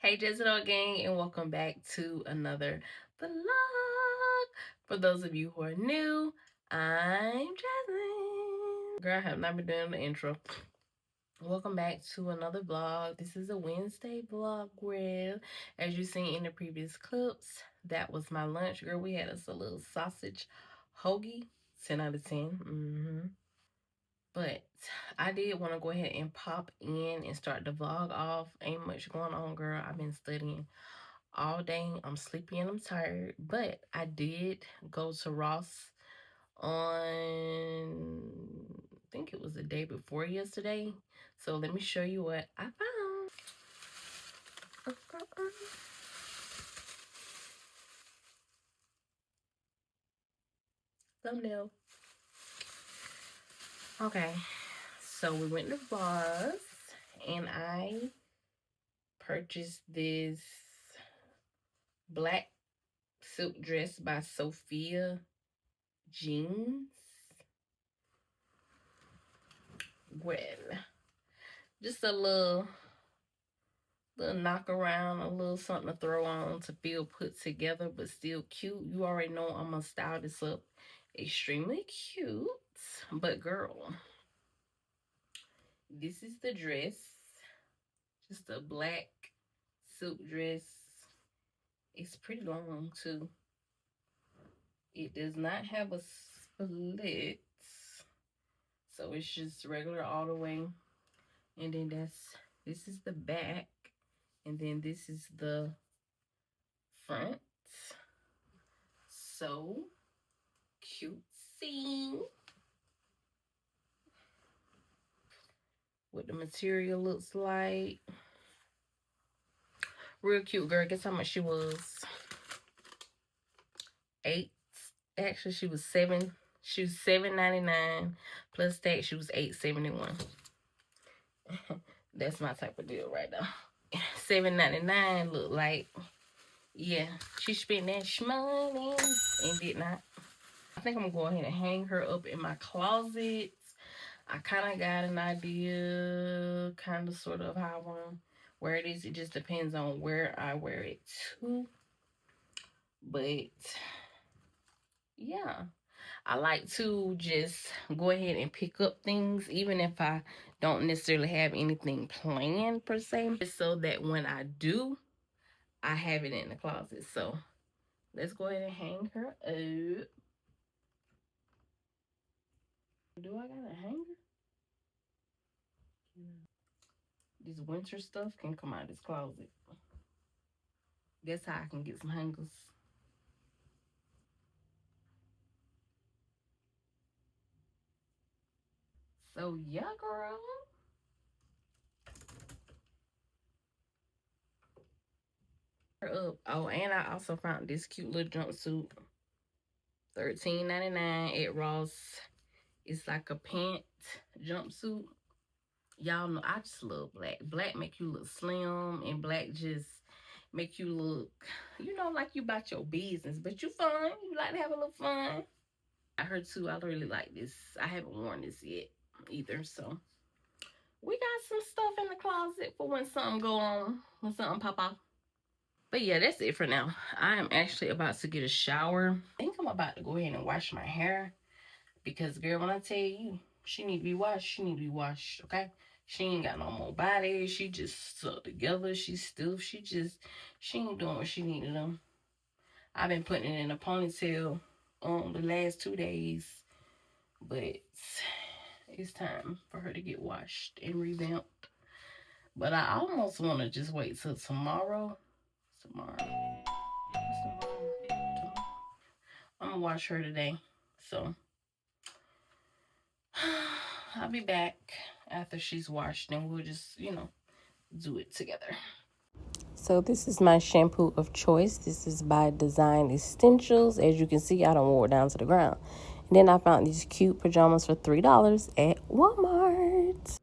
Hey Jezebel gang, and welcome back to another vlog. For those of you who are new, I'm Jasmine. Girl, I have not been doing the intro. Welcome back to another vlog. This is a Wednesday vlog, girl. As you seen in the previous clips, that was my lunch. Girl, we had us a little sausage hoagie, 10 out of 10. But I did want to go ahead and pop in and start the vlog off. Ain't much going on, girl. I've been studying all day. I'm sleepy and I'm tired. But I did go to Ross on, I think it was the day before yesterday. So let me show you what I found. Thumbnail. Okay. So we went to Ross and I purchased this black silk dress by Sophia Jeans. Well, just a little knock around, a little something to throw on to feel put together but still cute. You already know I'm gonna style this up extremely cute. But girl, this is the dress. Just a black silk dress. It's pretty long too. It does not have a split, so it's just regular all the way. And then this is the back, and then this is the front. So cutesy. What the material looks like. Real cute, girl. Guess how much she was? 8. Actually, she was 7. She was $7.99 plus tax. She was $8.71. That's my type of deal right now. $7.99 look like, yeah, she spent that money and did not. I think I'm gonna go ahead and hang her up in my closet. I kind of got an idea, kind of sort of how I want to wear it is. It just depends on where I wear it to. But yeah, I like to just go ahead and pick up things, even if I don't necessarily have anything planned per se, just so that when I do, I have it in the closet. So let's go ahead and hang her up. Do I got a hanger? This winter stuff can come out of this closet. That's how I can get some hangers. So yeah, girl. Up. Oh, and I also found this cute little jumpsuit. $13.99 at Ross. It's like a pant jumpsuit. Y'all know I just love black. Black make you look slim, and black just make you look, you know, like you about your business, but you fun. You like to have a little fun. I heard too. I really like this. I haven't worn this yet either, so we got some stuff in the closet for when something go on, when something pop off. But yeah, that's it for now. I am actually about to get a shower. I think I'm about to go ahead and wash my hair. Because, girl, when I tell you, she need to be washed, she need to be washed, okay? She ain't got no more body. She just stuck together. She's stiff. She ain't doing what she need to do. I've been putting it in a ponytail the last 2 days. But it's time for her to get washed and revamped. But I almost want to just wait till tomorrow. I'm gonna wash her today. So I'll be back after she's washed and we'll just, you know, do it together. So this is my shampoo of choice. This is by Design Essentials. As you can see, I don't wore it down to the ground. And then I found these cute pajamas for $3 at Walmart.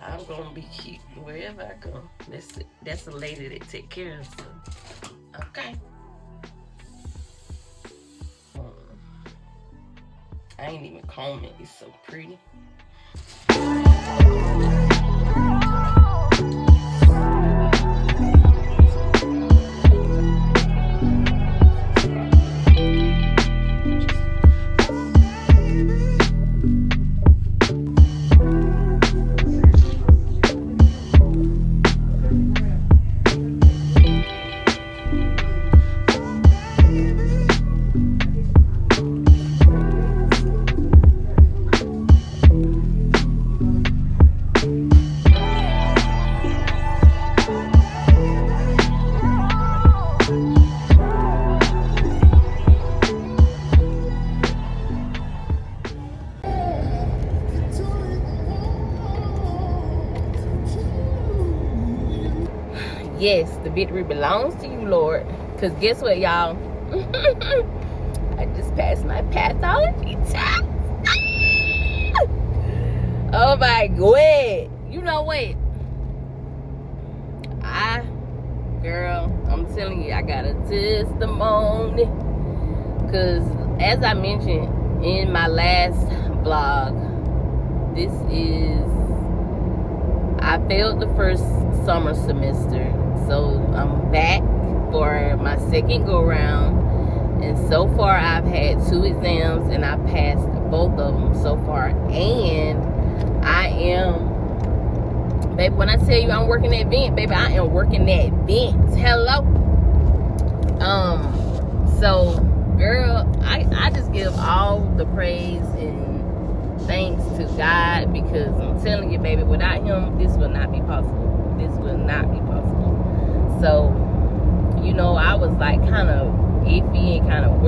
I'm gonna be cute wherever I go. That's a lady that take care of stuff. Okay. I ain't even combing it. It's so pretty. Yes, the victory belongs to you, Lord. Because guess what, y'all? I just passed my pathology test. Oh my God. You know what? Girl, I'm telling you, I got a testimony. Because as I mentioned in my last vlog, I failed the first summer semester. So I'm back for my second go round. And so far I've had 2 exams and I passed both of them so far. And I am, baby, when I tell you I'm working that vent, baby, I am working that vent. Hello. So girl, I just give all the praise and thanks to God, because I'm telling you, baby, without him, this will not be possible. This will not be possible. So, you know, I was like kind of iffy and kind of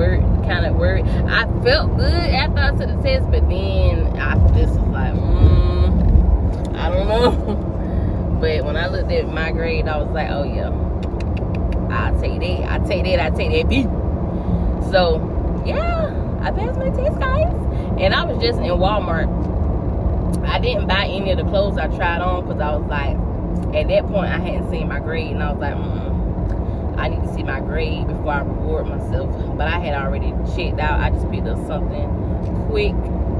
worried. I felt good after I took the test, but then after this was like, I don't know. But when I looked at my grade, I was like, oh yeah, I'll take that beat. So yeah, I passed my test, guys. And I was just in Walmart. I didn't buy any of the clothes I tried on because I was like, at that point I hadn't seen my grade, and I was like, I need to see my grade before I reward myself. But I had already checked out. I just picked up something quick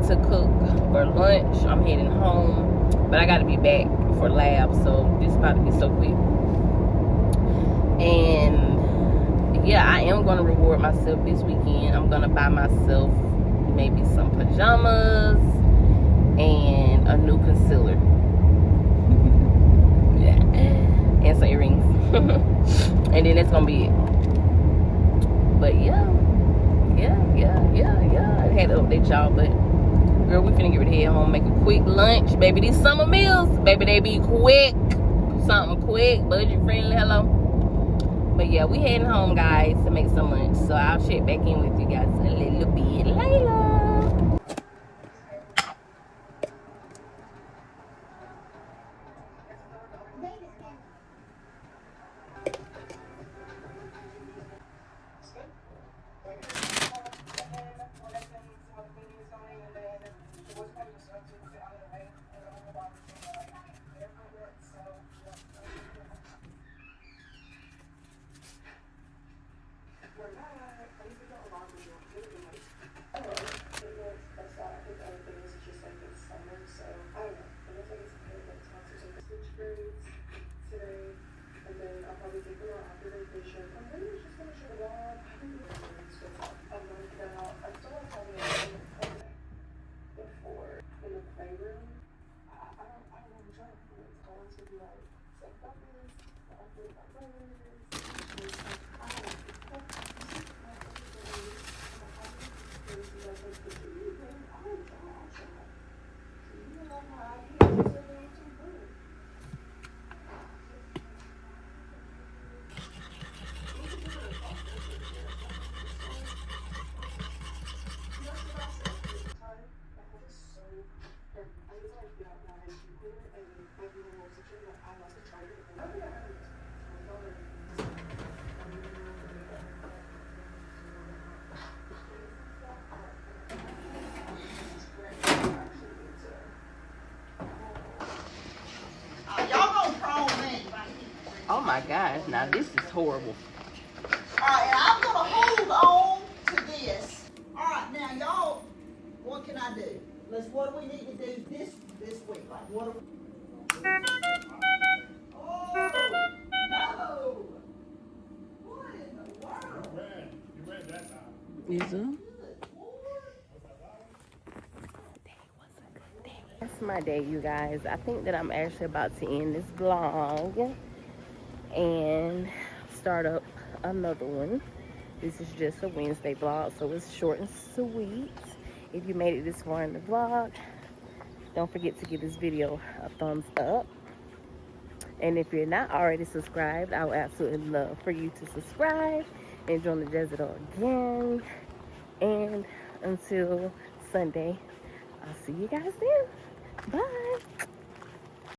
to cook for lunch. I'm heading home, but I got to be back for lab, so this is about to be so quick. And yeah, I am going to reward myself this weekend. I'm going to buy myself maybe some pajamas and a new concealer. Yeah. And some earrings. And then that's gonna be it. But yeah. I had to update y'all, but girl, we finna get ready to head home, make a quick lunch. Baby, these summer meals, baby, they be quick. Something quick, budget friendly, hello. But yeah, we heading home, guys, to make some lunch. So I'll check back in with you guys a little bit later. my gosh, now this is horrible. Alright, and I'm gonna hold on to this. Alright, now y'all, what can I do? What do we need to do this week? Like what do we... Oh no! What in the world? You read that time. Is it? That's my day, you guys. I think that I'm actually about to end this vlog and start up another one. This is just a Wednesday vlog, so it's short and sweet. If you made it this far in the vlog, don't forget to give this video a thumbs up. And if you're not already subscribed, I would absolutely love for you to subscribe and join the Jezebel again. And until Sunday, I'll see you guys then. Bye.